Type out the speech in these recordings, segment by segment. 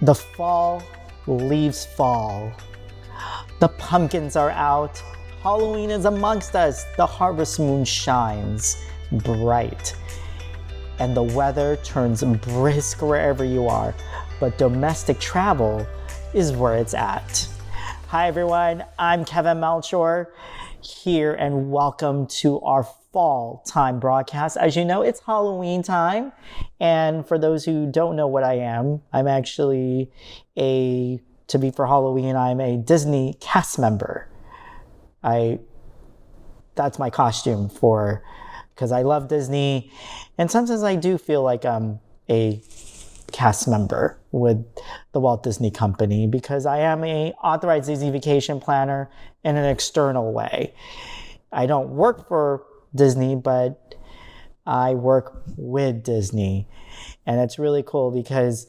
The fall leaves fall. The pumpkins are out. Halloween is amongst us. The harvest moon shines bright. And the weather turns brisk wherever you are. But domestic travel is where it's at. Hi everyone, I'm Kevin Melchor here and welcome to our fall time broadcast. As you know, it's Halloween time. And for those who don't know what I am, I'm actually for Halloween, I'm a Disney cast member. That's my costume because I love Disney. And sometimes I do feel like I'm a cast member with the Walt Disney Company because I am a authorized Disney vacation planner in an external way. I don't work for Disney, but I work with Disney. And it's really cool because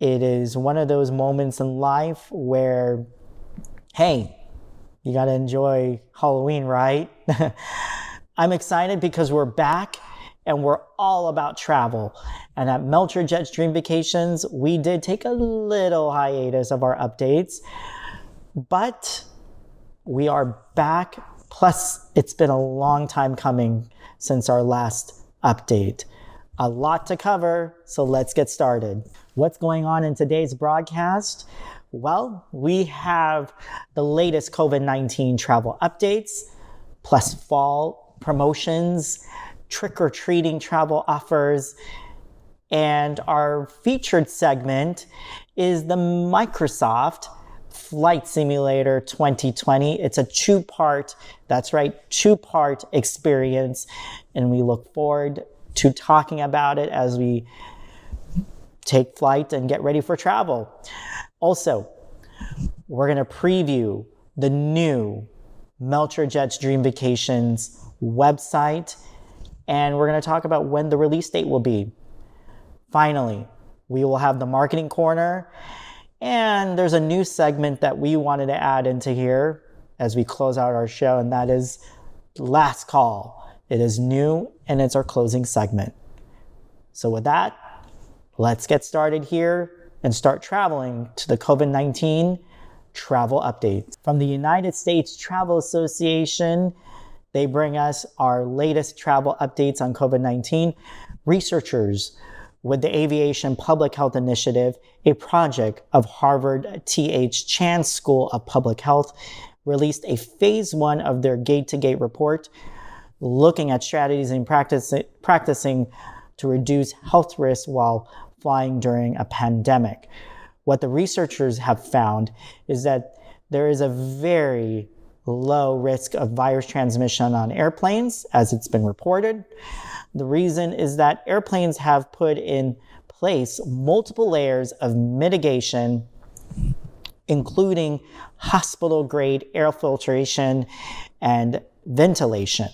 it is one of those moments in life where, hey, you got to enjoy Halloween, right? I'm excited because we're back and we're all about travel. And at Melchor Jets Dream Vacations, we did take a little hiatus of our updates, but we are back. Plus, it's been a long time coming since our last update. A lot to cover, so let's get started. What's going on in today's broadcast? Well, we have the latest COVID-19 travel updates, plus fall promotions, trick-or-treating travel offers, and our featured segment is the Microsoft Flight Simulator 2020. It's a two-part experience, and we look forward to talking about it as we take flight and get ready for travel. Also, we're going to preview the new Melchor Jets Dream Vacations website, and we're going to talk about when the release date will be. Finally, we will have the marketing corner, and there's a new segment that we wanted to add into here as we close out our show, and that is Last Call. It is new, and it's our closing segment. So with that, let's get started here and start traveling to the COVID-19 travel updates. From the United States Travel Association, they bring us our latest travel updates on COVID-19. Researchers with the Aviation Public Health Initiative, a project of Harvard T.H. Chan School of Public Health, released a phase 1 of their gate-to-gate report, looking at strategies and practicing to reduce health risks while flying during a pandemic. What the researchers have found is that there is a very low risk of virus transmission on airplanes, as it's been reported. The reason is that airplanes have put in place multiple layers of mitigation, including hospital-grade air filtration and ventilation,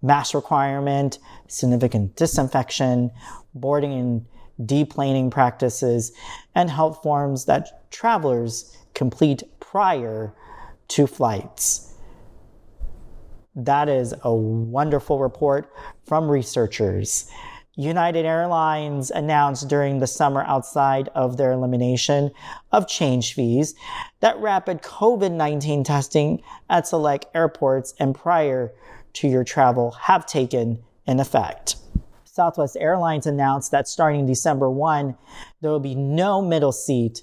mask requirement, significant disinfection, boarding and deplaning practices, and health forms that travelers complete prior to flights. That is a wonderful report from researchers. United Airlines announced during the summer, outside of their elimination of change fees, that rapid COVID-19 testing at select airports and prior to your travel have taken in effect. Southwest Airlines announced that starting December 1, there will be no middle seat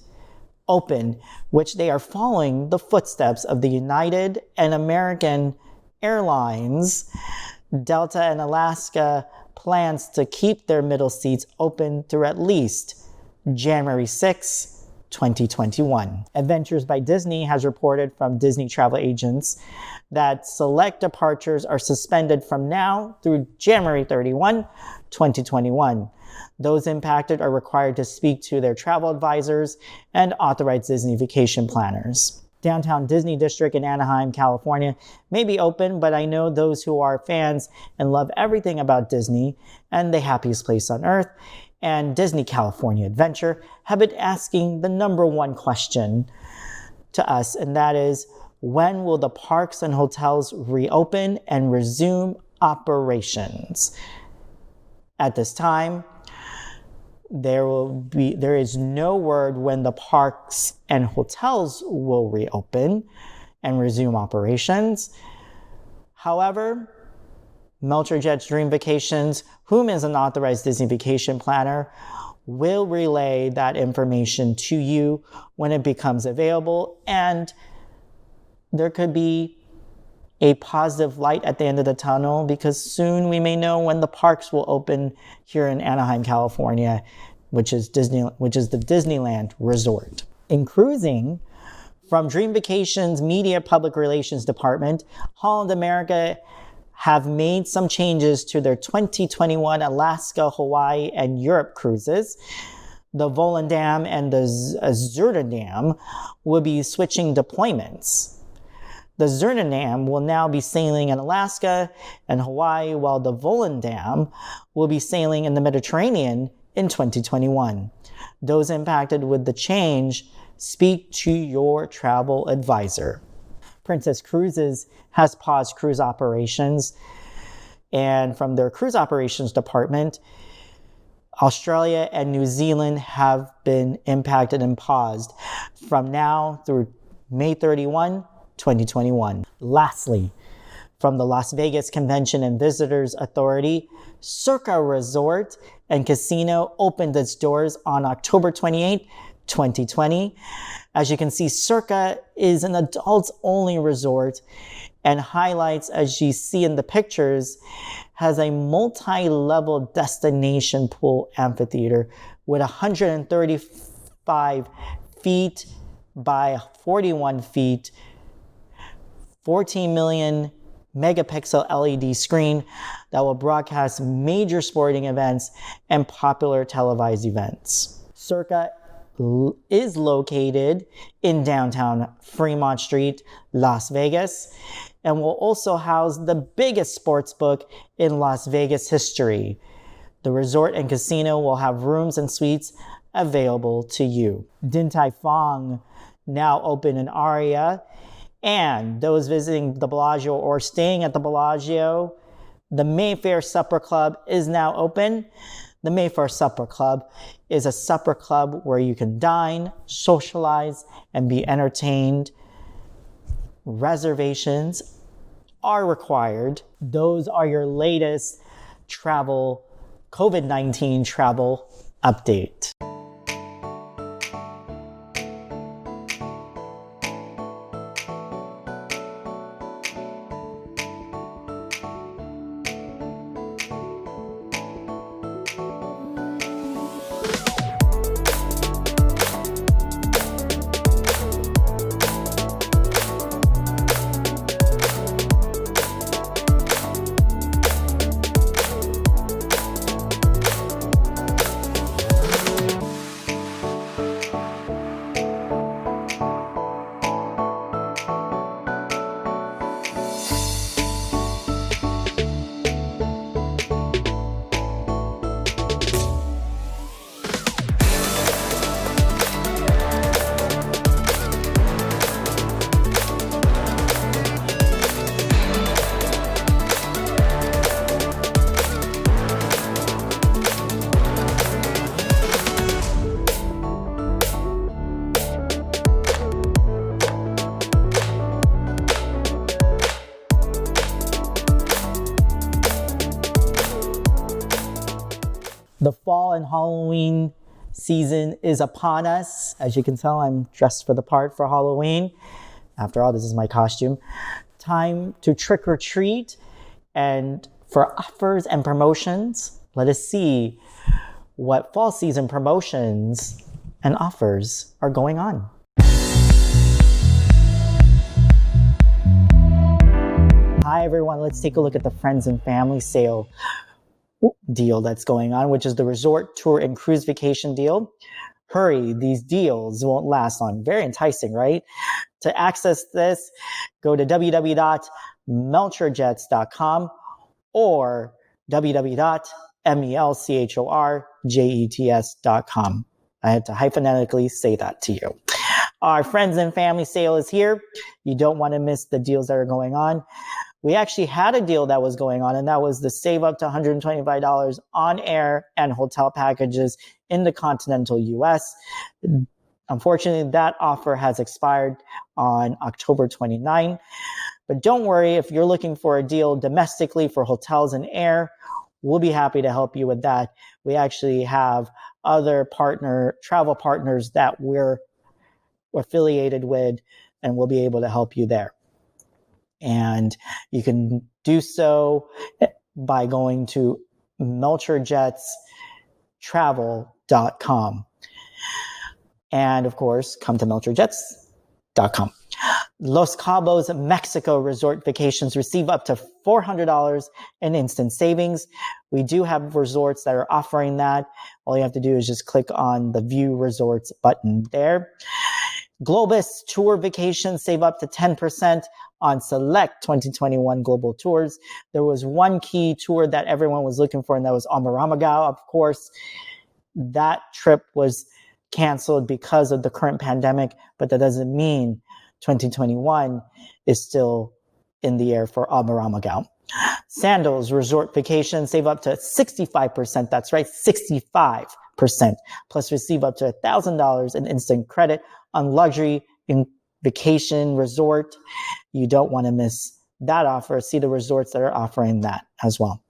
open, which they are following the footsteps of the United and American Airlines. Delta and Alaska plans to keep their middle seats open through at least January 6, 2021. Adventures by Disney has reported from Disney travel agents that select departures are suspended from now through January 31, 2021. Those impacted are required to speak to their travel advisors and authorized Disney vacation planners. Downtown Disney District in Anaheim, California may be open, but I know those who are fans and love everything about Disney and the happiest place on earth and Disney California Adventure have been asking the number one question to us, and that is, when will the parks and hotels reopen and resume operations? At this time, there is no word when the parks and hotels will reopen and resume operations. However, Melchor Jets Dream Vacations, whom is an authorized Disney vacation planner, will relay that information to you when it becomes available, and there could be a positive light at the end of the tunnel, because soon we may know when the parks will open here in Anaheim, California, which is the Disneyland Resort. In cruising, from Dream Vacations Media Public Relations Department, Holland America have made some changes to their 2021 Alaska, Hawaii, and Europe cruises. The Volendam and the Zurdendam will be switching deployments. The Zurdendam will now be sailing in Alaska and Hawaii, while the Volendam will be sailing in the Mediterranean in 2021. Those impacted with the change, speak to your travel advisor. Princess Cruises has paused cruise operations, and from their cruise operations department, Australia and New Zealand have been impacted and paused from now through May 31, 2021. Lastly, from the Las Vegas Convention and Visitors Authority, Circa Resort and Casino opened its doors on October 28, 2020. As you can see, Circa is an adults-only resort and highlights, as you see in the pictures, has a multi-level destination pool amphitheater with 135 feet by 41 feet, 14 million megapixel LED screen that will broadcast major sporting events and popular televised events. Circa is located in downtown Fremont Street, Las Vegas, and will also house the biggest sports book in Las Vegas history. The resort and casino will have rooms and suites available to you. Din Tai Fung now open in Aria, and those visiting the Bellagio or staying at the Bellagio, the Mayfair Supper Club is now open. The Mayfair Supper Club is a supper club where you can dine, socialize, and be entertained. Reservations are required. Those are your latest travel, COVID-19 travel update. The fall and Halloween season is upon us. As you can tell, I'm dressed for the part for Halloween. After all, this is my costume. Time to trick or treat. And for offers and promotions, let us see what fall season promotions and offers are going on. Hi everyone, let's take a look at the Friends and Family sale deal that's going on, which is the resort tour and cruise vacation deal. Hurry, these deals won't last long. Very enticing, right? To access this, go to www.melchorjets.com or www.melchorjets.com. I had to hyphenetically say that to you. Our Friends and Family sale is here. You don't want to miss the deals that are going on. we actually had a deal that was going on, and that was the save up to $125 on air and hotel packages in the continental US. Unfortunately, that offer has expired on October 29. But don't worry, if you're looking for a deal domestically for hotels and air, we'll be happy to help you with that. We actually have other travel partners that we're affiliated with, and we'll be able to help you there. And you can do so by going to melchorjetstravel.com. And of course, come to melchorjets.com. Los Cabos, Mexico resort vacations receive up to $400 in instant savings. We do have resorts that are offering that. All you have to do is just click on the View Resorts button there. Globus Tour Vacations save up to 10% on select 2021 global tours. There was one key tour that everyone was looking for, and that was Amaramagao. Of course, that trip was canceled because of the current pandemic, but that doesn't mean 2021 is still in the air for Amaramagao. Sandals Resort Vacation save up to 65%. That's right, 65%. Plus receive up to $1,000 in instant credit on luxury in vacation resort. You don't want to miss that offer. See the resorts that are offering that as well.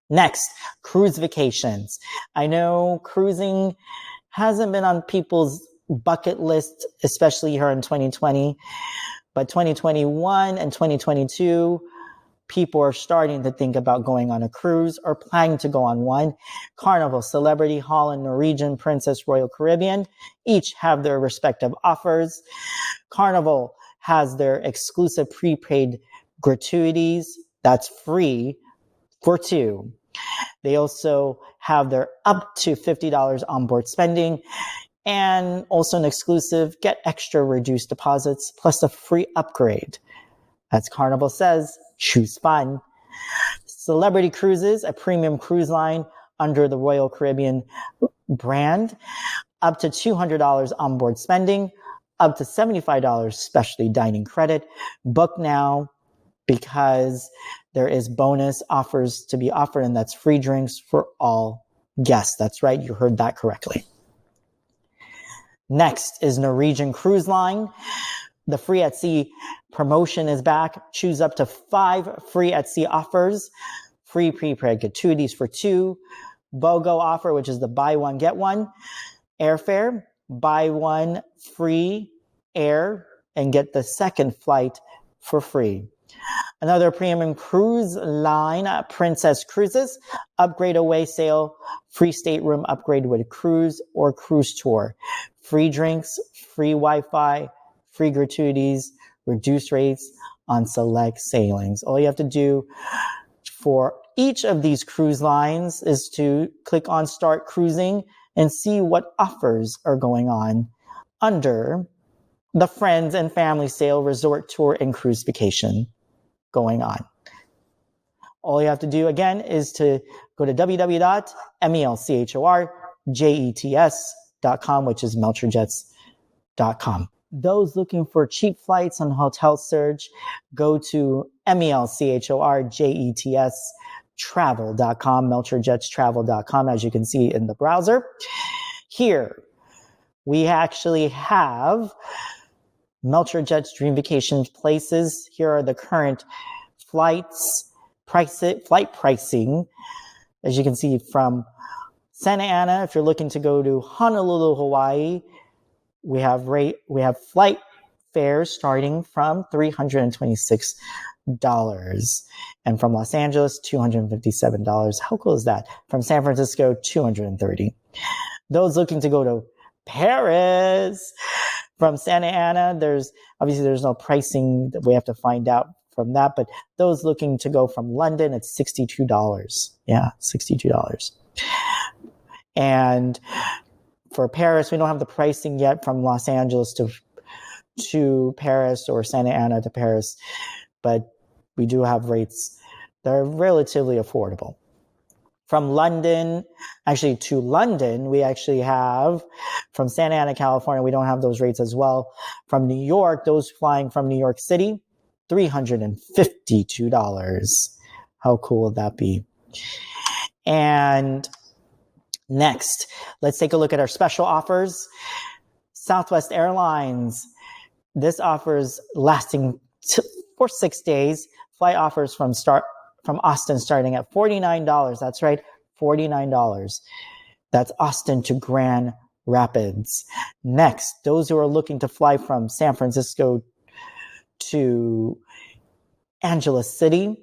Next, cruise vacations. I know cruising hasn't been on people's bucket list, especially here in 2020, but 2021 and 2022, people are starting to think about going on a cruise or planning to go on one. Carnival, Celebrity, Holland, Norwegian, Princess, Royal Caribbean, each have their respective offers. Carnival has their exclusive prepaid gratuities. That's free for two. They also have their up to $50 onboard spending, and also an exclusive get extra reduced deposits plus a free upgrade. As Carnival says, choose fun. Celebrity Cruises, a premium cruise line under the Royal Caribbean brand, up to $200 onboard spending, up to $75 specialty dining credit. Book now, because there is bonus offers to be offered, and that's free drinks for all guests. That's right, you heard that correctly. Next is Norwegian Cruise Line. The free at sea promotion is back. Choose up to 5 free at sea offers. Free prepaid gratuities for 2. BOGO offer, which is the buy one, get one. Airfare, buy one free air and get the second flight for free. Another premium cruise line, Princess Cruises, upgrade away sail, free stateroom upgrade with a cruise or cruise tour. Free drinks, free Wi-Fi, free gratuities, reduced rates on select sailings. All you have to do for each of these cruise lines is to click on Start Cruising and see what offers are going on under the Friends and Family Sale Resort Tour and Cruise Vacation going on. All you have to do again is to go to www.melchorjets.com, which is melchorjets.com. Those looking for cheap flights on Hotel Surge, go to melchorjets travel.com, melchorjetstravel.com, as you can see in the browser. Here, we actually have Melchor Jets Dream Vacation places. Here are the current flight pricing. As you can see, from Santa Ana, if you're looking to go to Honolulu, Hawaii, we have flight fares starting from $326. And from Los Angeles, $257. How cool is that? From San Francisco, $230. Those looking to go to Paris, from Santa Ana, there's no pricing that we have to find out from that, but those looking to go from London, it's $62. Yeah, $62. And for Paris, we don't have the pricing yet from Los Angeles to Paris or Santa Ana to Paris, but we do have rates that are relatively affordable. From London, to London, we actually have, from Santa Ana, California, we don't have those rates as well. From New York, those flying from New York City, $352. How cool would that be? And next, let's take a look at our special offers. Southwest Airlines, this offers lasting for 6 days. Flight offers from Austin starting at $49. That's right, $49. That's Austin to Grand Rapids. Next, those who are looking to fly from San Francisco to Angeles City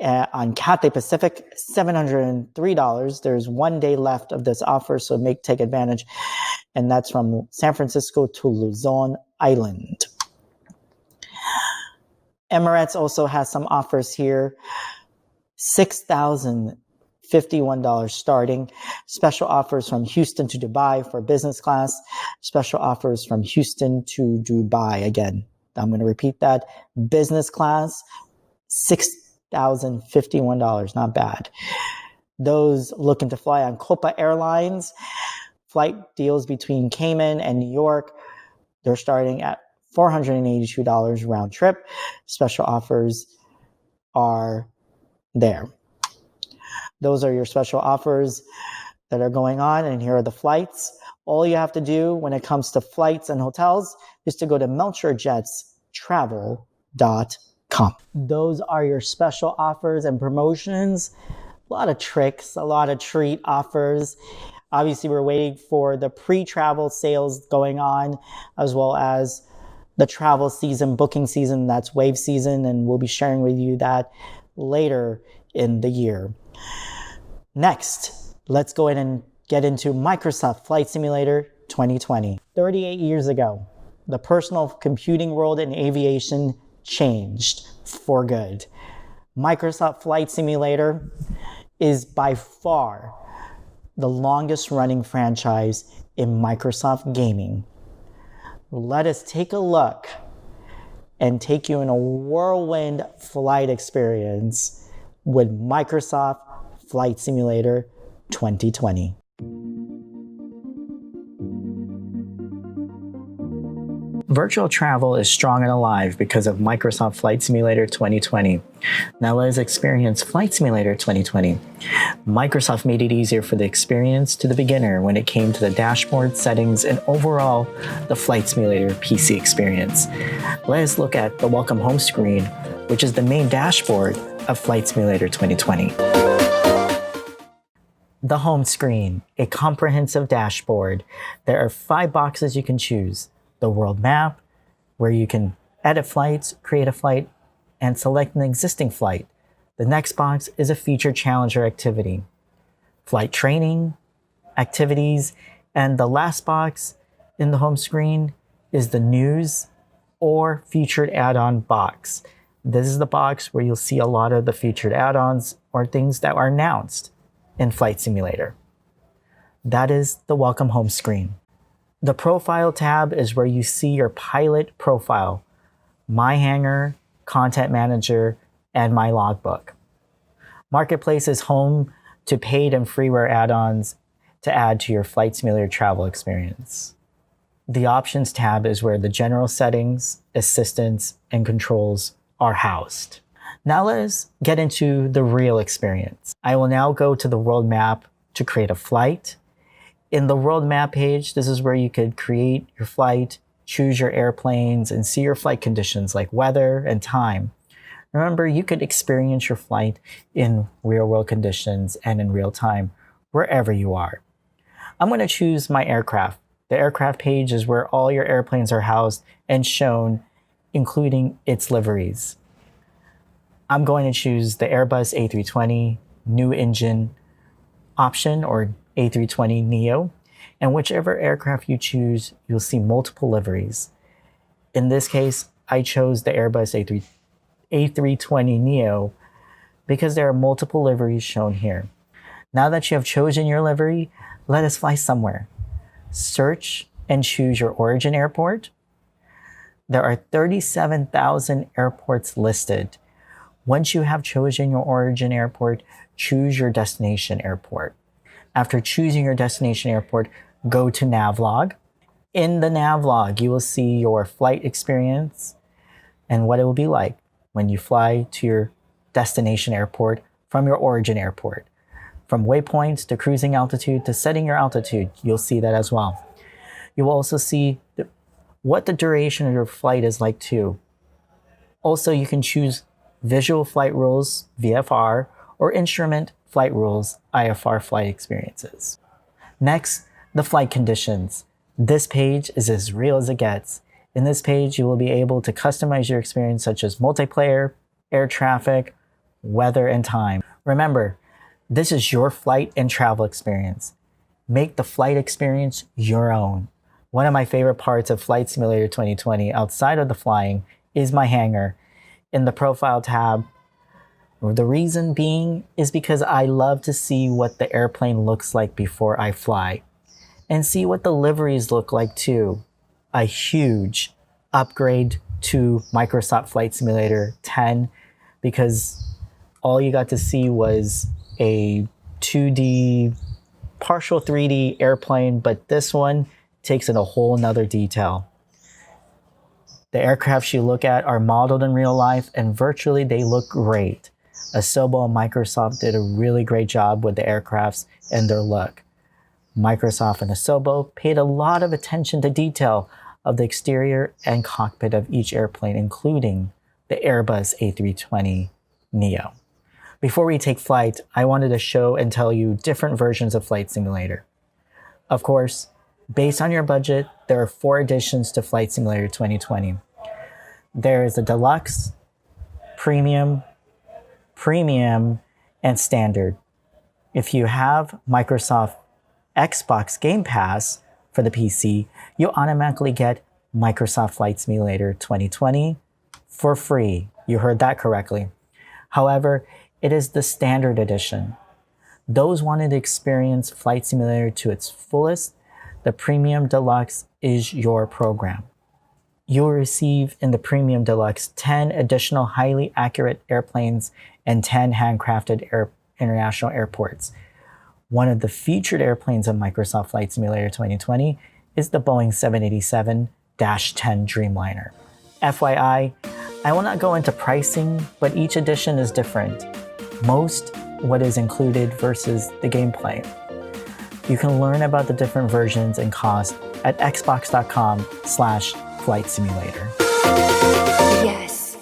on Cathay Pacific, $703. There's 1 day left of this offer, so take advantage. And that's from San Francisco to Luzon Island. Emirates also has some offers here. $6,051 starting. Special offers from Houston to Dubai for business class. Special offers from Houston to Dubai. Again, I'm going to repeat that. Business class, $6,051. Not bad. Those looking to fly on Copa Airlines, flight deals between Cayman and New York, they're starting at $482 round trip. Special offers are there. Those are your special offers that are going on, and here are the flights. All you have to do when it comes to flights and hotels is to go to melchorjetstravel.com. Those are your special offers and promotions. A lot of tricks, a lot of treat offers. Obviously, we're waiting for the pre-travel sales going on, as well as the travel season, booking season, that's wave season, and we'll be sharing with you that later in the year. Next, let's go ahead and get into Microsoft Flight Simulator 2020. 38 years ago, the personal computing world in aviation changed for good. Microsoft Flight Simulator is by far the longest running franchise in Microsoft gaming. Let us take a look and take you in a whirlwind flight experience with Microsoft Flight Simulator 2020. Virtual travel is strong and alive because of Microsoft Flight Simulator 2020. Now let us experience Flight Simulator 2020. Microsoft made it easier for the experience to the beginner when it came to the dashboard settings and overall the Flight Simulator PC experience. Let us look at the welcome home screen, which is the main dashboard of Flight Simulator 2020. The home screen, a comprehensive dashboard. There are 5 boxes you can choose. The world map, where you can edit flights, create a flight, and select an existing flight. The next box is a featured challenger activity. Flight training, activities, and the last box in the home screen is the news or featured add-on box. This is the box where you'll see a lot of the featured add-ons or things that are announced in Flight Simulator. That is the welcome home screen. The profile tab is where you see your pilot profile, My Hangar, Content Manager, and My Logbook. Marketplace is home to paid and freeware add-ons to add to your Flight Simulator travel experience. The Options tab is where the general settings, assistance, and controls are housed. Now let's get into the real experience. I will now go to the world map to create a flight. In the world map page, this is where you could create your flight, choose your airplanes, and see your flight conditions like weather and time. Remember, you could experience your flight in real-world conditions and in real time, wherever you are. I'm going to choose my aircraft. The aircraft page is where all your airplanes are housed and shown, including its liveries. I'm going to choose the Airbus A320 new engine option or A320neo, and whichever aircraft you choose, you'll see multiple liveries. In this case, I chose the Airbus A320neo because there are multiple liveries shown here. Now that you have chosen your livery, let us fly somewhere. Search and choose your origin airport. There are 37,000 airports listed. Once you have chosen your origin airport, choose your destination airport. After choosing your destination airport, go to Navlog. In the Navlog, you will see your flight experience, and what it will be like when you fly to your destination airport from your origin airport. From waypoints to cruising altitude to setting your altitude, you'll see that as well. You will also see what the duration of your flight is like too. Also, you can choose visual flight rules, VFR, or instrument flight rules, IFR flight experiences. Next, the flight conditions. This page is as real as it gets. In this page, you will be able to customize your experience such as multiplayer, air traffic, weather, and time. Remember, this is your flight and travel experience. Make the flight experience your own. One of my favorite parts of Flight Simulator 2020 outside of the flying is my hangar in the profile tab. The reason being is because I love to see what the airplane looks like before I fly and see what the liveries look like too. A huge upgrade to Microsoft Flight Simulator 10 because all you got to see was a 2D, partial 3D airplane, but this one takes in a whole nother detail. The aircrafts you look at are modeled in real life and virtually they look great. Asobo and Microsoft did a really great job with the aircrafts and their look. Microsoft and Asobo paid a lot of attention to detail of the exterior and cockpit of each airplane, including the Airbus A320neo. Before we take flight, I wanted to show and tell you different versions of Flight Simulator. Of course, based on your budget, there are 4 additions to Flight Simulator 2020. There is the Deluxe, Premium, and Standard. If you have Microsoft Xbox Game Pass for the PC, you'll automatically get Microsoft Flight Simulator 2020 for free. You heard that correctly. However, it is the Standard Edition. Those wanting to experience Flight Simulator to its fullest, the Premium Deluxe is your program. You'll receive in the Premium Deluxe 10 additional highly accurate airplanes and 10 handcrafted international airports. One of the featured airplanes of Microsoft Flight Simulator 2020 is the Boeing 787-10 Dreamliner. FYI, I will not go into pricing, but each edition is different. Most what is included versus the gameplay. You can learn about the different versions and cost at xbox.com/flight simulator. Yes.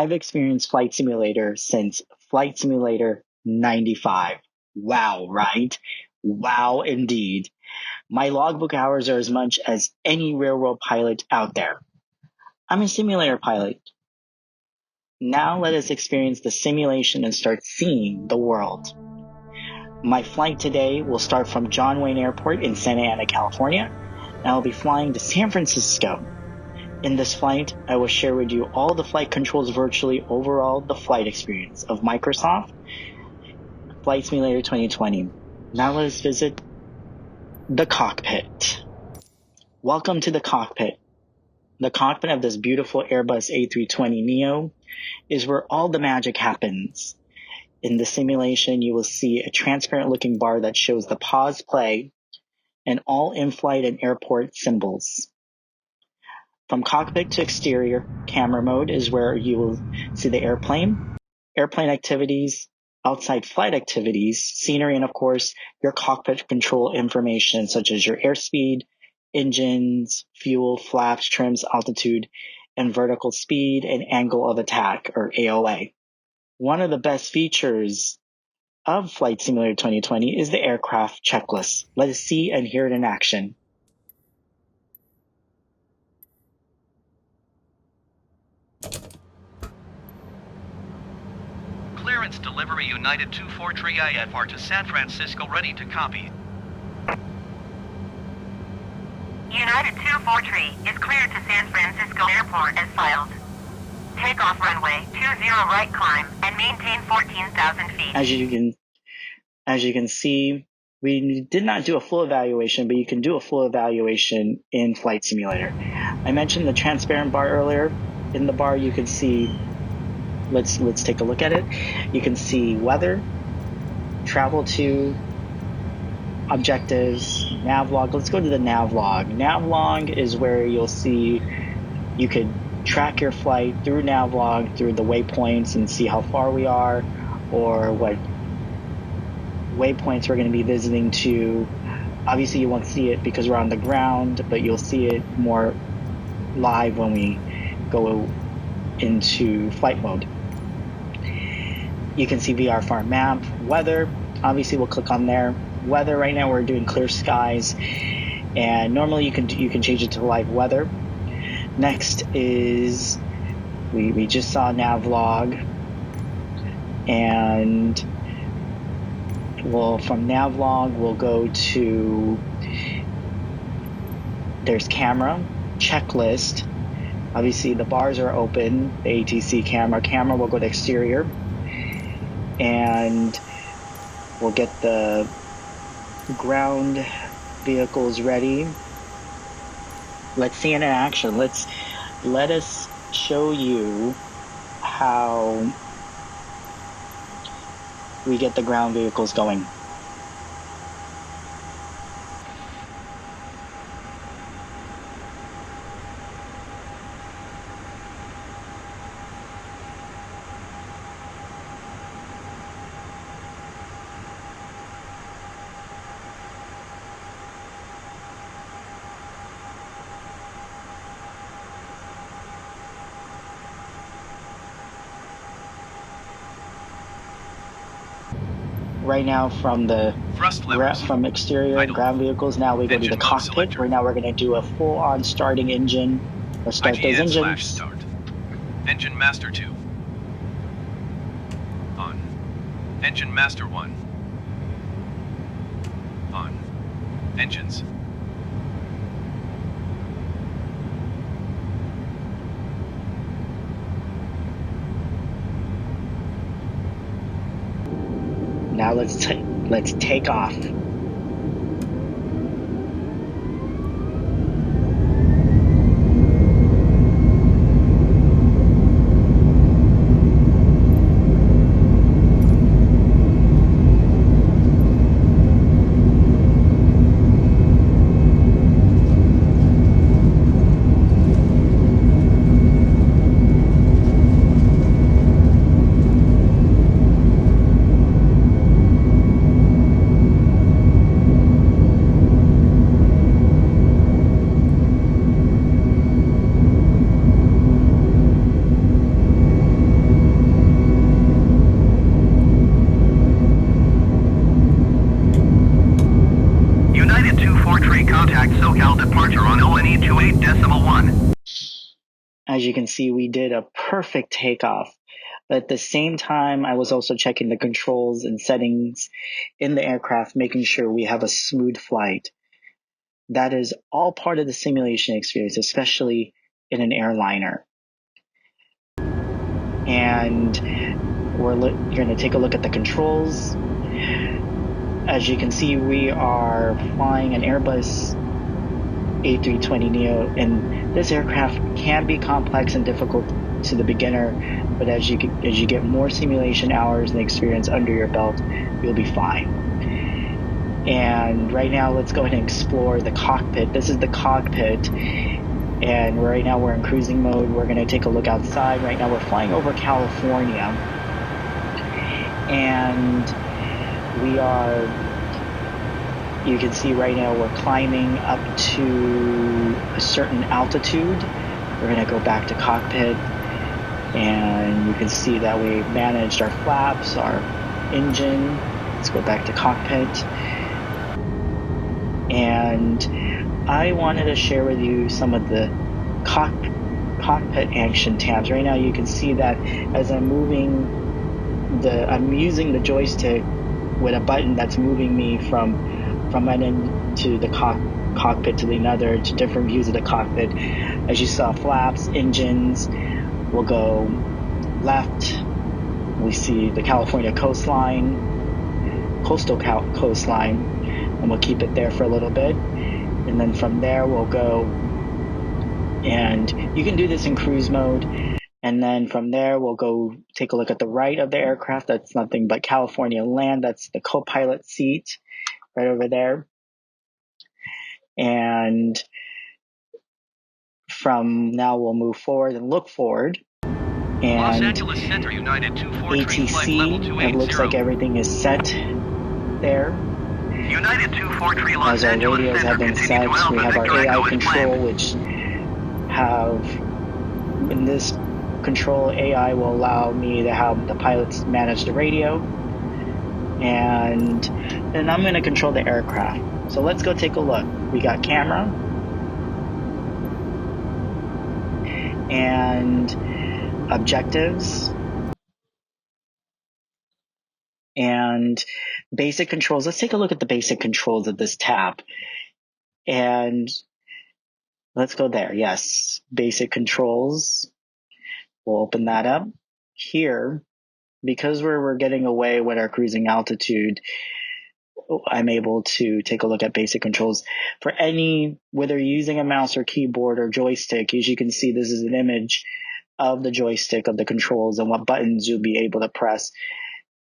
I've experienced Flight Simulator since Flight Simulator 95. Wow, right? Wow, indeed. My logbook hours are as much as any railroad pilot out there. I'm a simulator pilot. Now let us experience the simulation and start seeing the world. My flight today will start from John Wayne Airport in Santa Ana, California, and I'll be flying to San Francisco. In this flight, I will share with you all the flight controls virtually overall the flight experience of Microsoft Flight Simulator 2020. Now let us visit the cockpit. Welcome to the cockpit. The cockpit of this beautiful Airbus A320neo is where all the magic happens. In the simulation, you will see a transparent looking bar that shows the pause play and all in-flight and airport symbols. From cockpit to exterior, camera mode is where you will see the airplane activities, outside flight activities, scenery, and of course, your cockpit control information such as your airspeed, engines, fuel, flaps, trims, altitude, and vertical speed and angle of attack, or AOA. One of the best features of Flight Simulator 2020 is the aircraft checklist. Let us see and hear it in action. Clearance delivery United 243 IFR to San Francisco, ready to copy. United 243 is cleared to San Francisco Airport as filed. Takeoff runway 20 right climb and maintain 14,000 feet. As you can see, we did not do a full evaluation, but you can do a full evaluation in Flight Simulator. I mentioned the transparent bar earlier. In the bar, you can see, let's take a look at it. You can see weather, travel to, objectives, navlog. Let's go to the navlog. Navlog is where you'll see you could track your flight through navlog, through the waypoints, and see how far we are or what waypoints we're going to be visiting to. Obviously you won't see it because we're on the ground, but you'll see it more live when we go into flight mode. You can see VR Farm map, weather. Obviously we'll click on there. Weather, right now we're doing clear skies, and normally you can change it to live weather. Next is we just saw navlog, and from navlog we'll go to, there's camera, checklist. Obviously the bars are open, the ATC camera will go to exterior, and we'll get the ground vehicles ready. Let's see it in action. Let us show you how we get the ground vehicles going. Right now from exterior idle, ground vehicles, now we go to the cockpit, where now we're going to do a full-on starting engine. Let's start those engines. Start. Engine Master 2. On. Engine Master 1. On. Engines. Now let's take off. contact SoCal departure on ONE 28.1. As you can see, we did a perfect takeoff. But at the same time, I was also checking the controls and settings in the aircraft, making sure we have a smooth flight. That is all part of the simulation experience, especially in an airliner. And you're going to take a look at the controls. As you can see, we are flying an Airbus A320neo, and this aircraft can be complex and difficult to the beginner, but as you get more simulation hours and experience under your belt, you'll be fine. And right now, let's go ahead and explore the cockpit. This is the cockpit, and right now we're in cruising mode. We're going to take a look outside. Right now, we're flying over California, and we are, you can see right now we're climbing up to a certain altitude. We're going to go back to cockpit, and you can see that we managed our flaps, our engine. Let's go back to cockpit. And I wanted to share with you some of the cockpit action tabs. Right now you can see that as I'm using the joystick with a button that's moving me from one end to the cockpit to the other, to different views of the cockpit. As you saw, flaps, engines, we'll go left. We see the California coastal coastline, and we'll keep it there for a little bit. And then from there, we'll go, and you can do this in cruise mode. And then from there, we'll go take a look at the right of the aircraft. That's nothing but California land. That's the co-pilot seat right over there. And from now, we'll move forward and look forward. Los And Angeles Center United 243 flight level ATC, 280. it looks like everything is set there. United 243 Los As our Angeles radios Center have been continue set, to Alpha we have our Victor AI Echo as control, planned. which in this control, AI will allow me to have the pilots manage the radio. And then I'm going to control the aircraft. So let's go take a look. We got camera and objectives and basic controls. Let's take a look at the basic controls of this tab. And let's go there. Yes, basic controls. We'll open that up. Here, because we're getting away with our cruising altitude, I'm able to take a look at basic controls. For whether you're using a mouse or keyboard or joystick, as you can see, this is an image of the joystick, of the controls, and what buttons you'll be able to press.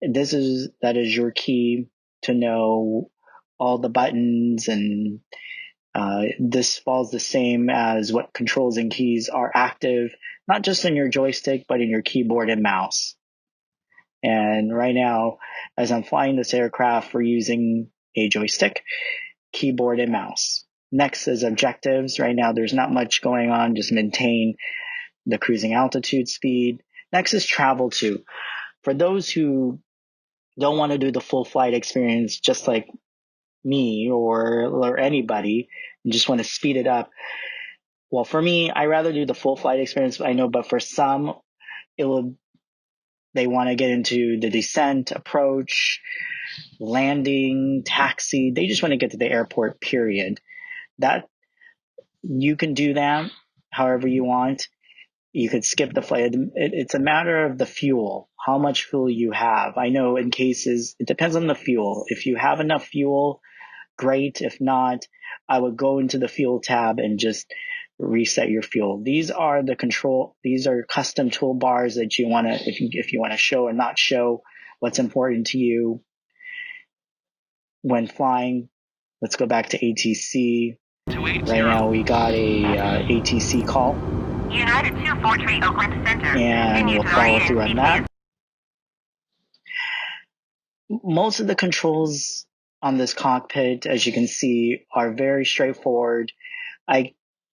That is your key to know all the buttons, and this falls the same as what controls and keys are active, not just in your joystick, but in your keyboard and mouse. And right now, as I'm flying this aircraft, we're using a joystick, keyboard, and mouse. Next is objectives. Right now, there's not much going on, just maintain the cruising altitude speed. Next is travel to. For those who don't want to do the full flight experience, just like me or anybody, and just want to speed it up. Well, for me, I rather do the full flight experience. I know, but for some, they want to get into the descent, approach, landing, taxi. They just want to get to the airport, period. That you can do that however you want. You could skip the flight. It's a matter of the fuel, how much fuel you have. I know in cases, it depends on the fuel. If you have enough fuel, great. If not, I would go into the fuel tab and just reset your fuel. These are custom toolbars that you want to, if you want to show or not show what's important to you when flying. Let's go back to ATC. 280. Right now we got a ATC call, United 243 Oakland Center. and Continue we'll to follow right through on and that. Most of the controls on this cockpit, as you can see, are very straightforward.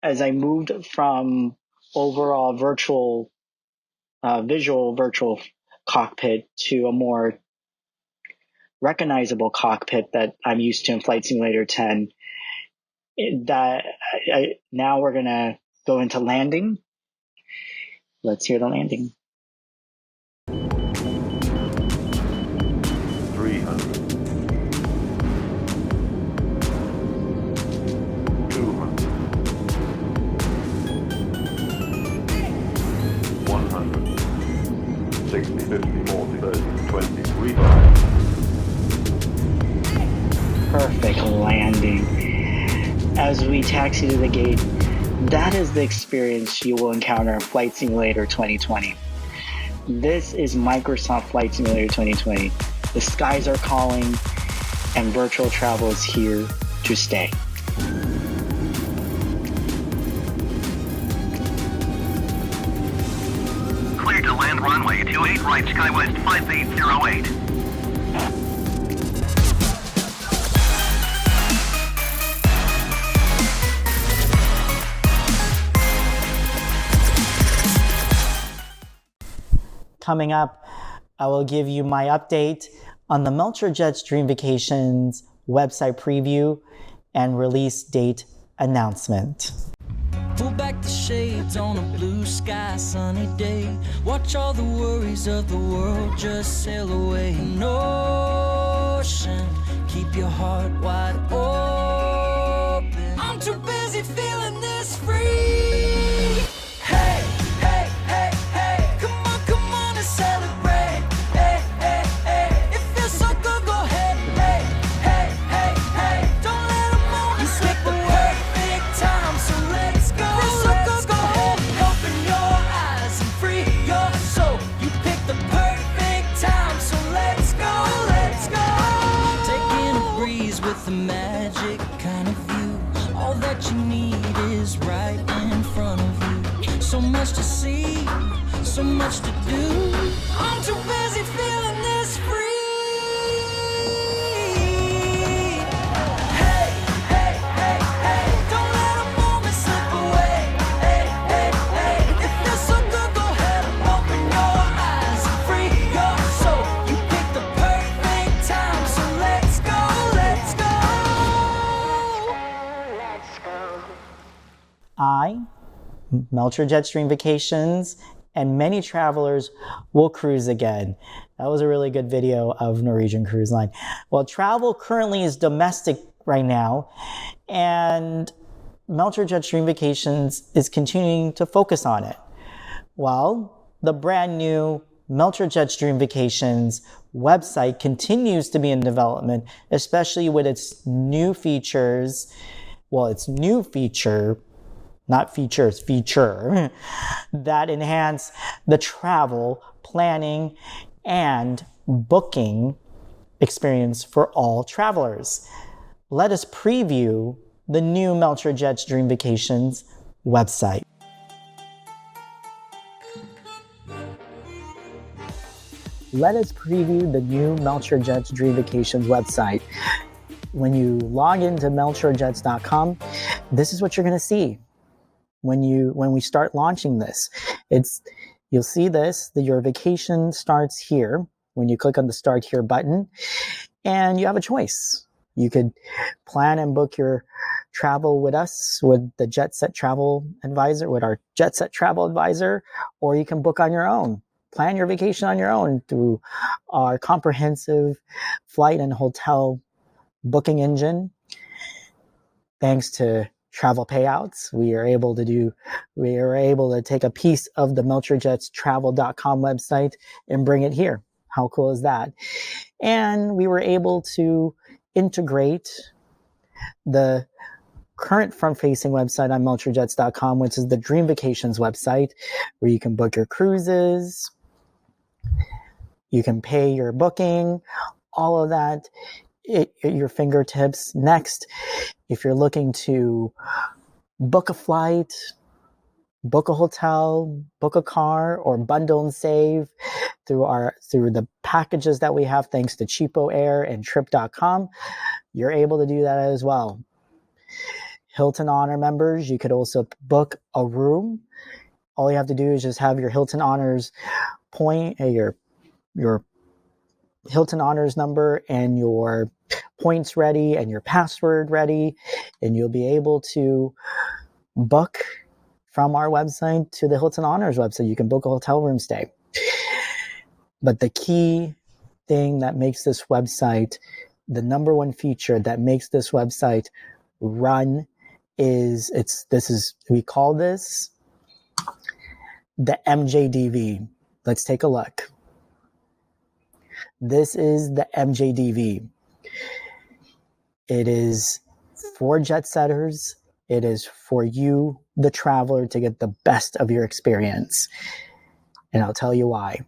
As I moved from overall visual virtual cockpit to a more recognizable cockpit that I'm used to in Flight Simulator 10, Now we're gonna go into landing. Let's hear the landing. 300, 200, 100, 60, 50, 40, 30, 20, 300. Perfect landing. As we taxi to the gate, that is the experience you will encounter in Flight Simulator 2020. This is Microsoft Flight Simulator 2020. The skies are calling, and virtual travel is here to stay. Clear to land runway 28 right, SkyWest 5808. Coming up, I will give you my update on the Melchor Jets Dream Vacations website preview and release date announcement. Pull back the shades on a blue sky, sunny day. Watch all the worries of the world just sail away. An ocean, keep your heart wide open. I'm too busy feeling this free. Hey, hey, hey, hey, come on and celebrate. Hey, hey, hey, it feels so good, go ahead. Hey, hey, hey, hey, don't let them moan. You pick the perfect time, so let's go. Let's go. Open your eyes and free your soul. You pick the perfect time, so let's go. Let's go. Taking a breeze with the magic kind of view. All that you need is right in front of you. So much to see, so much to do. I'm too busy feeling this free. Hey, hey, hey, hey, don't let a moment slip away. Hey, hey, hey, it feels so good, go ahead and open your eyes and free your soul. You picked the perfect time, so let's go, let's go. Let's go. I, Melchor Jets Dream Vacations, and many travelers will cruise again. That was a really good video of Norwegian Cruise Line. Well, travel currently is domestic right now, and Melchor Jets Dream Vacations is continuing to focus on it. Well, the brand new Melchor Jets Dream Vacations website continues to be in development, especially with its new features. Well, its new feature, not features, feature, that enhance the travel, planning, and booking experience for all travelers. Let us preview the new Melchor Jets Dream Vacations website. Let us preview the new Melchor Jets Dream Vacations website. When you log into melchorjets.com, this is what you're going to see. When we start launching this, you'll see this, that your vacation starts here when you click on the Start Here button, and you have a choice. You could plan and book your travel with us, with the Jet Set Travel Advisor, with our Jet Set Travel Advisor, or you can book on your own. Plan your vacation on your own through our comprehensive flight and hotel booking engine. Thanks to travel payouts, we are able to take a piece of the melchorjetstravel.com website and bring it here. How cool is that? And we were able to integrate the current front-facing website on melchorjets.com, which is the Dream Vacations website, where you can book your cruises, you can pay your booking, all of that at your fingertips. Next, if you're looking to book a flight, book a hotel, book a car, or bundle and save through the packages that we have, thanks to Cheapo Air and Trip.com, you're able to do that as well. Hilton Honor members, you could also book a room. All you have to do is just have your Hilton Honors point, your Hilton Honors number and your points ready and your password ready, and you'll be able to book from our website to the Hilton Honors website. You can book a hotel room stay. But the key thing that makes this website, the number one feature that makes this website run is we call this the MJDV. Let's take a look. This is the MJDV. It is for jet setters. It is for you, the traveler, to get the best of your experience. And I'll tell you why.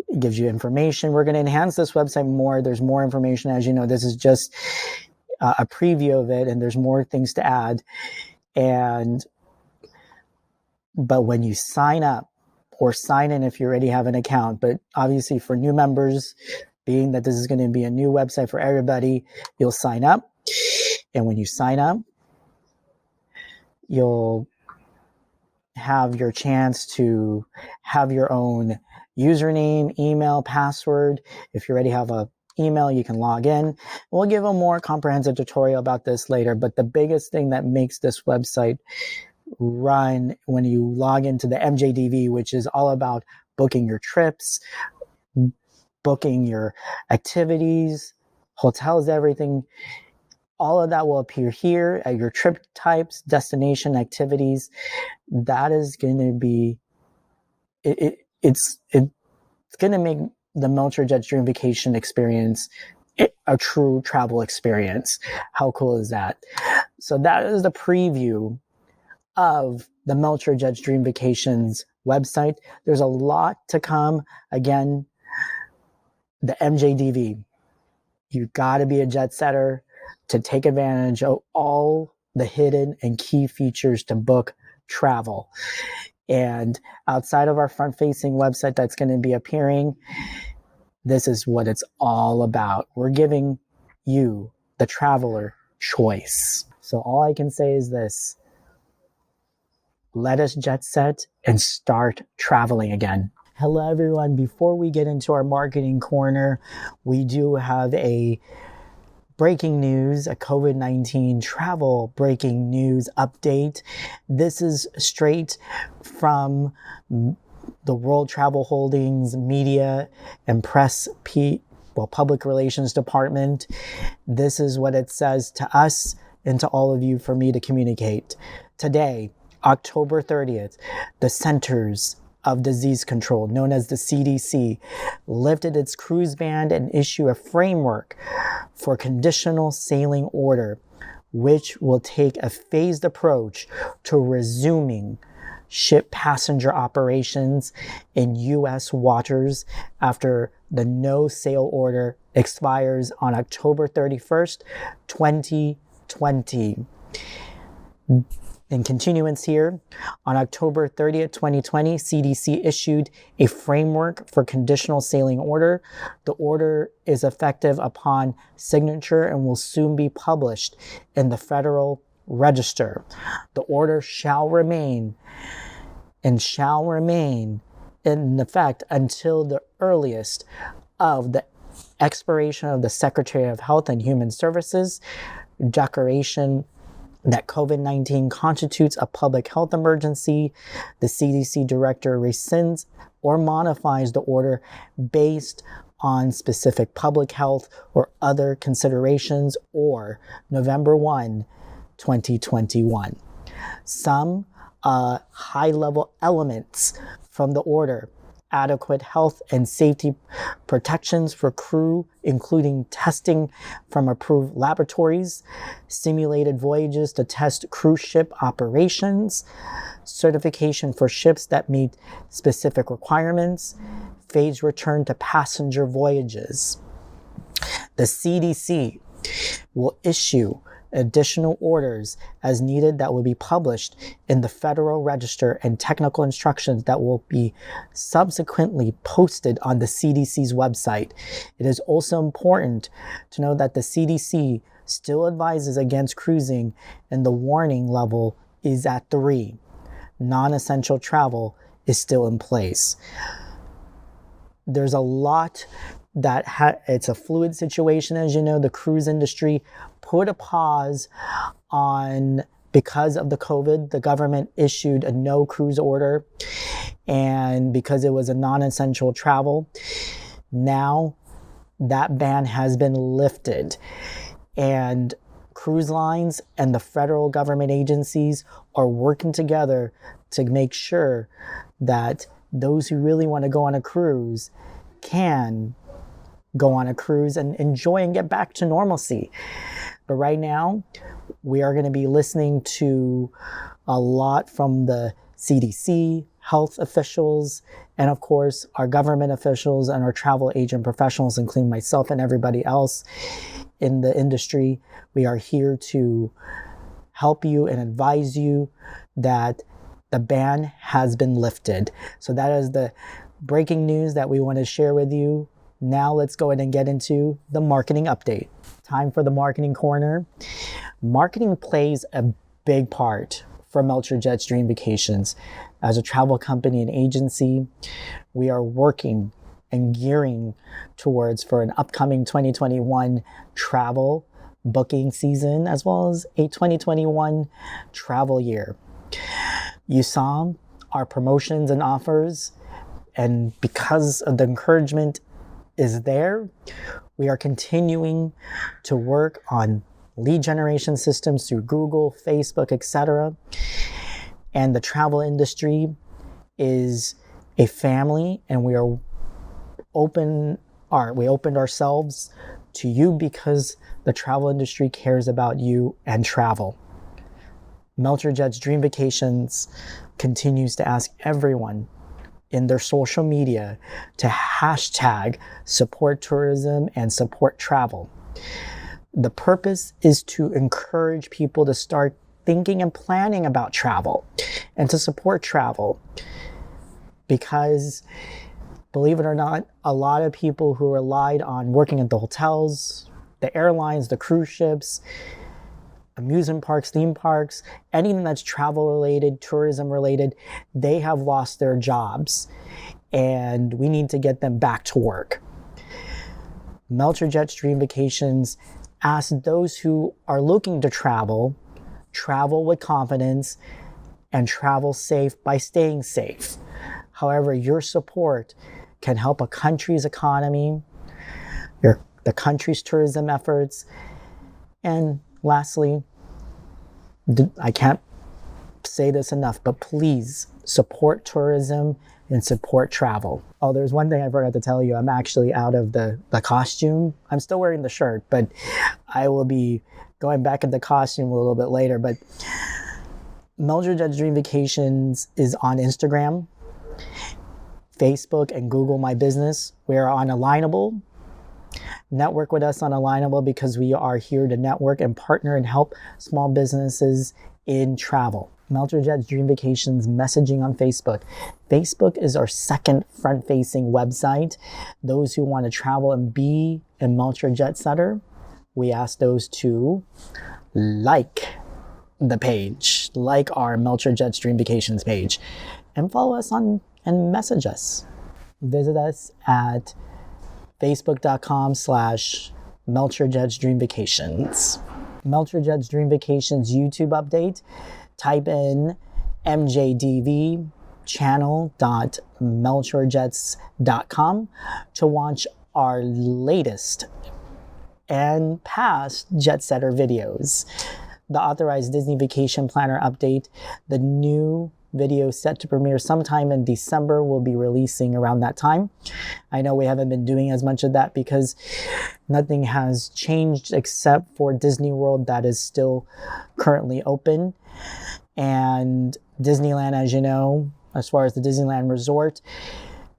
It gives you information. We're going to enhance this website more. There's more information. As you know, this is just a preview of it, and there's more things to add. But when you sign up or sign in if you already have an account, but obviously for new members, being that this is going to be a new website for everybody, you'll sign up. And when you sign up, you'll have your chance to have your own username, email, password. If you already have an email, you can log in. We'll give a more comprehensive tutorial about this later, but the biggest thing that makes this website run when you log into the MJDV, which is all about booking your trips, booking your activities, hotels, everything, all of that will appear here at your trip types, destination, activities. That is going to be, it's going to make the Melchor Jet Dream Vacation experience a true travel experience. How cool is that? So that is the preview of the Melchor Jet Dream Vacations website. There's a lot to come. Again, the MJDV. You got to be a jet setter to take advantage of all the hidden and key features to book travel. And outside of our front-facing website that's going to be appearing, this is what it's all about. We're giving you, the traveler, choice. So all I can say is this: let us jet set and start traveling again. Hello, everyone. Before we get into our marketing corner, we do have a breaking news, a COVID-19 travel breaking news update. This is straight from the World Travel Holdings Media and Press Public Relations Department. This is what it says to us and to all of you for me to communicate. Today, October 30th, the Centers of Disease Control, known as the CDC, lifted its cruise ban and issued a framework for conditional sailing order, which will take a phased approach to resuming ship passenger operations in U.S. waters after the no sail order expires on October 31st, 2020. In continuance here, on October 30th, 2020, CDC issued a framework for conditional sailing order. The order is effective upon signature and will soon be published in the Federal Register. The order shall remain in effect until the earliest of the expiration of the Secretary of Health and Human Services declaration that COVID-19 constitutes a public health emergency. The CDC director rescinds or modifies the order based on specific public health or other considerations, or November 1, 2021. Some high-level elements from the order: adequate health and safety protections for crew, including testing from approved laboratories, simulated voyages to test cruise ship operations, certification for ships that meet specific requirements, phased return to passenger voyages. The CDC will issue additional orders as needed that will be published in the Federal Register, and technical instructions that will be subsequently posted on the CDC's website. It is also important to know that the CDC still advises against cruising, and the warning level is at 3. Non-essential travel is still in place. there's a lot that it's a fluid situation, as you know. The cruise industry put a pause on, because of the COVID, the government issued a no cruise order, and because it was a non-essential travel, now that ban has been lifted, and cruise lines and the federal government agencies are working together to make sure that those who really want to go on a cruise can go on a cruise and enjoy and get back to normalcy. But right now, we are going to be listening to a lot from the CDC, health officials, and of course, our government officials and our travel agent professionals, including myself and everybody else in the industry. We are here to help you and advise you that the ban has been lifted. So that is the breaking news that we want to share with you. Now let's go ahead and get into the marketing update. Time for the marketing corner. Marketing plays a big part for Melchor Jets Dream Vacations. As a travel company and agency, we are working and gearing towards for an upcoming 2021 travel booking season, as well as a 2021 travel year. You saw our promotions and offers, and because of the encouragement is there, we are continuing to work on lead generation systems through Google, Facebook, etc. And the travel industry is a family, and we opened ourselves to you because the travel industry cares about you and travel. Melchor Jets Dream Vacations continues to ask everyone in their social media to hashtag support tourism and support travel. The purpose is to encourage people to start thinking and planning about travel and to support travel, because believe it or not, a lot of people who relied on working at the hotels, the airlines, the cruise ships, amusement parks, theme parks, anything that's travel related, tourism related, they have lost their jobs, and we need to get them back to work. Melchor Jets Dream Vacations asks those who are looking to travel with confidence and travel safe by staying safe. However, your support can help a country's economy, the country's tourism efforts, and lastly, I can't say this enough, but please support tourism and support travel. Oh, there's one thing I forgot to tell you. I'm actually out of the costume. I'm still wearing the shirt, but I will be going back in the costume a little bit later. But Melchor Jets Dream Vacations is on Instagram, Facebook, and Google My Business. We are on Alignable. Network with us on Alignable because we are here to network and partner and help small businesses in travel. Melchor Jets Dream Vacations messaging on Facebook. Facebook is our second front-facing website. Those who want to travel and be a Melchor Jet setter, we ask those to like the page, like our Melchor Jets Dream Vacations page, and follow us on and message us. Visit us at facebook.com/Melchor Jets Dream Vacations. Melchor Jets Dream Vacations YouTube update. Type in mjdv channel.melchorjets.com to watch our latest and past Jet Setter videos. The authorized Disney Vacation Planner update. The new video set to premiere sometime in December. Will be releasing around that time. I know we haven't been doing as much of that because nothing has changed except for Disney World, that is still currently open. And Disneyland, as you know, as far as the Disneyland Resort,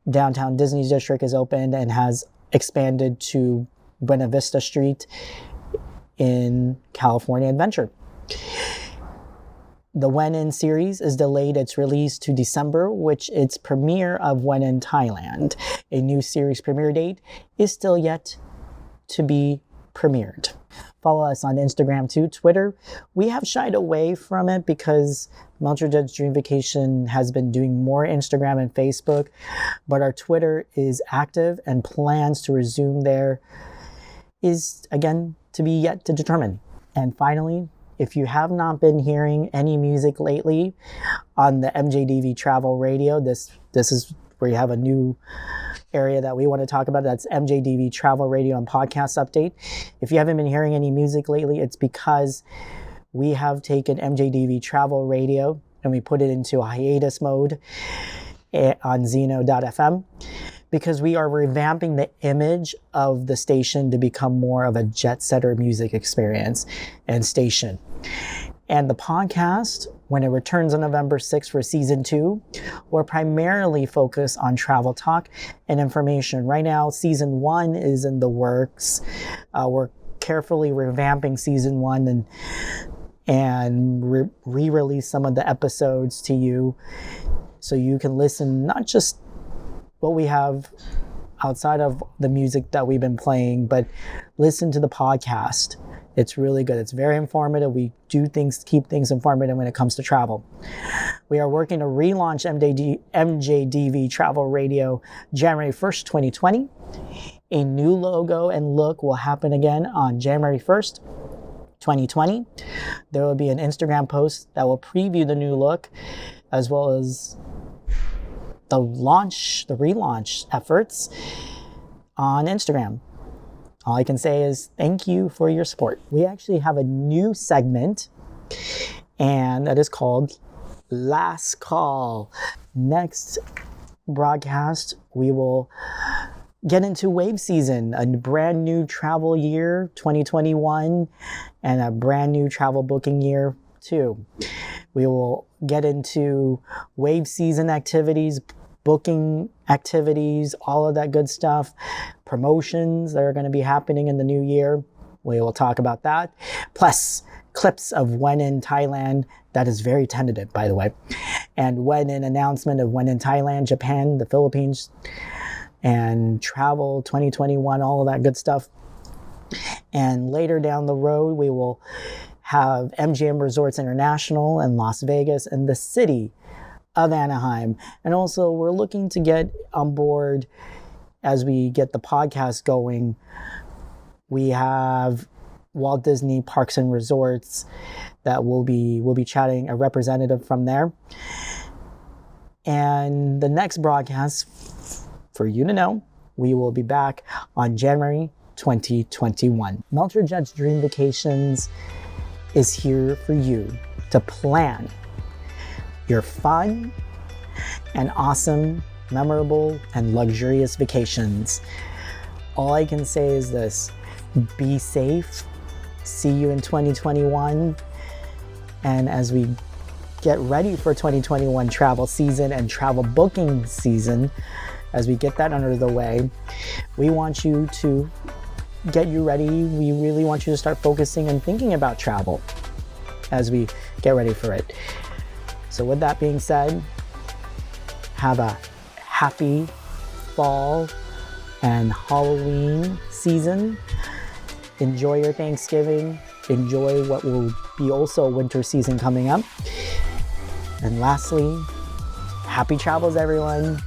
downtown Disney District is open and has expanded to Buena Vista Street in California Adventure. The When In series is delayed its release to December, which its premiere of When In Thailand. A new series premiere date is still yet to be premiered. Follow us on Instagram too. Twitter, we have shied away from it because Melchor Judge Dream Vacation has been doing more Instagram and Facebook, but our Twitter is active and plans to resume there is, again, to be yet to determine. And finally, if you have not been hearing any music lately on the MJDV Travel Radio, this is where you have a new area that we want to talk about. That's MJDV Travel Radio and Podcast Update. If you haven't been hearing any music lately, it's because we have taken MJDV Travel Radio and we put it into a hiatus mode on Zeno.fm because we are revamping the image of the station to become more of a jet-setter music experience and station. And the podcast, when it returns on November 6th for season 2, will primarily focus on travel talk and information. Right now, season 1 is in the works. We're carefully revamping season 1 and re-release some of the episodes to you so you can listen not just what we have outside of the music that we've been playing, but listen to the podcast. It's really good. It's very informative. We do keep things informative when it comes to travel. We are working to relaunch MJDV Travel Radio January 1st, 2020. A new logo and look will happen again on January 1st, 2020. There will be an Instagram post that will preview the new look, as well as the relaunch efforts on Instagram. All I can say is thank you for your support. We actually have a new segment, and that is called Last Call. Next broadcast, we will get into wave season, a brand new travel year, 2021, and a brand new travel booking year, too. We will get into wave season activities, booking activities, all of that good stuff, promotions that are going to be happening in the new year. We will talk about that. Plus, clips of when in Thailand. That is very tentative, by the way. And when in announcement of when in Thailand, Japan, the Philippines, and travel 2021, all of that good stuff. And later down the road, we will have MGM Resorts International in Las Vegas and the city of Anaheim. And also we're looking to get on board as we get the podcast going. We have Walt Disney Parks and Resorts that we'll be chatting, a representative from there. And the next broadcast, for you to know, we will be back on January 2021. Melchor Judge Dream Vacations is here for you to plan your fun and awesome, memorable, and luxurious vacations. All I can say is this: be safe. See you in 2021. And as we get ready for 2021 travel season and travel booking season, as we get that under the way, we want you to get you ready. We really want you to start focusing and thinking about travel as we get ready for it. So with that being said, have a happy fall and Halloween season. Enjoy your Thanksgiving. Enjoy what will be also winter season coming up. And lastly, happy travels, everyone.